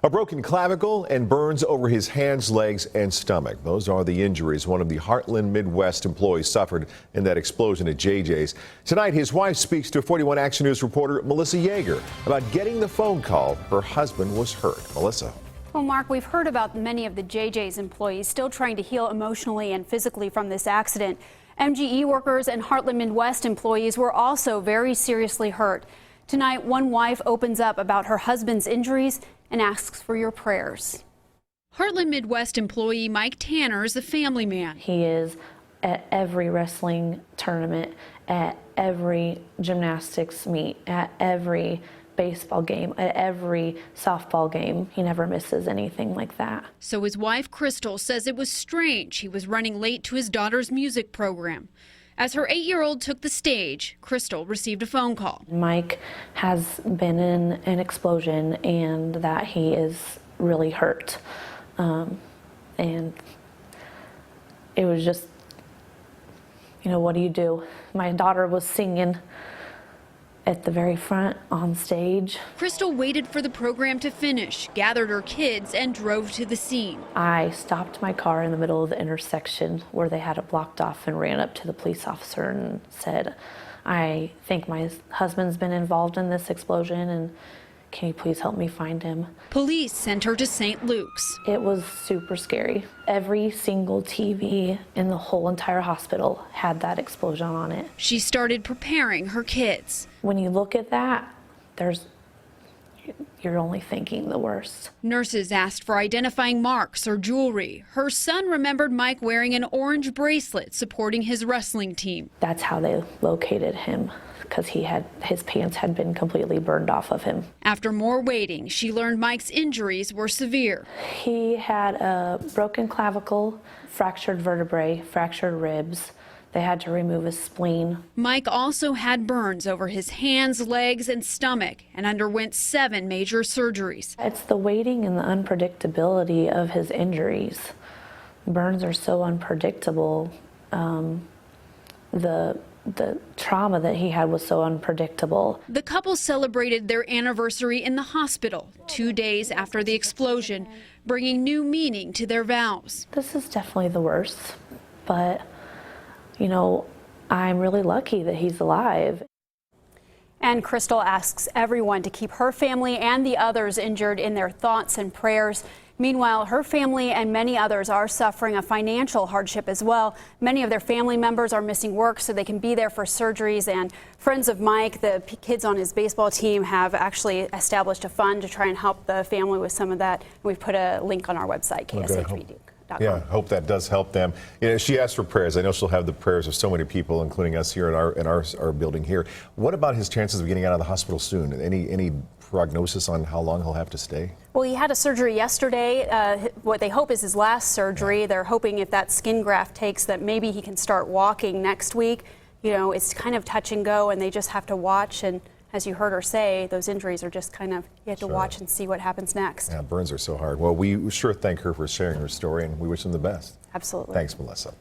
A broken clavicle and burns over his hands, legs, and stomach. Those are the injuries one of the Heartland Midwest employees suffered in that explosion at JJ's. Tonight, his wife speaks to 41 Action News reporter Melissa Yeager about getting the phone call her husband was hurt. Melissa. Well, Mark, we've heard about many of the JJ's employees still trying to heal emotionally and physically from this accident. MGE workers and Heartland Midwest employees were also very seriously hurt. Tonight, one wife opens up about her husband's injuries and asks for your prayers. Heartland Midwest employee Mike Tanner is a family man. He is at every wrestling tournament, at every gymnastics meet, at every baseball game, at every softball game. He never misses anything like that. So his wife Crystal says it was strange he was running late to his daughter's music program. As her 8-year-old took the stage, Crystal received a phone call. Mike has been in an explosion and that he is really hurt. And it was just, what do you do? My daughter was singing at the very front on stage. Crystal waited for the program to finish, gathered her kids, and drove to the scene. I stopped my car in the middle of the intersection where they had it blocked off and ran up to the police officer and said, I think my husband's been involved in this explosion and can you please help me find him? Police sent her to St. Luke's. It was super scary. Every single TV in the whole entire hospital had that explosion on it. She started preparing her kids. When you look at that, you're only thinking the worst. Nurses asked for identifying marks or jewelry. Her son remembered Mike wearing an orange bracelet supporting his wrestling team. That's how they located him, because his pants had been completely burned off of him. After more waiting, she learned Mike's injuries were severe. He had a broken clavicle, fractured vertebrae, fractured ribs. They had to remove his spleen. Mike also had burns over his hands, legs, and stomach and underwent 7 major surgeries. It's the waiting and the unpredictability of his injuries. Burns are so unpredictable. The trauma that he had was so unpredictable. The couple celebrated their anniversary in the hospital 2 days after the explosion, bringing new meaning to their vows. This is definitely the worst, but I'm really lucky that he's alive. And Crystal asks everyone to keep her family and the others injured in their thoughts and prayers. Meanwhile, her family and many others are suffering a financial hardship as well. Many of their family members are missing work so they can be there for surgeries. And friends of Mike, the kids on his baseball team, have actually established a fund to try and help the family with some of that. We've put a link on our website, KSHB. Yeah, hope that does help them. She asked for prayers. I know she'll have the prayers of so many people, including us here in our building here. What about his chances of getting out of the hospital soon? Any prognosis on how long he'll have to stay? Well, he had a surgery yesterday. What they hope is his last surgery. They're hoping if that skin graft takes, that maybe he can start walking next week. It's kind of touch and go, and they just have to watch. And as you heard her say, those injuries are just kind of, you have to watch and see what happens next. Yeah, burns are so hard. Well, we sure thank her for sharing her story, and we wish them the best. Absolutely. Thanks, Melissa.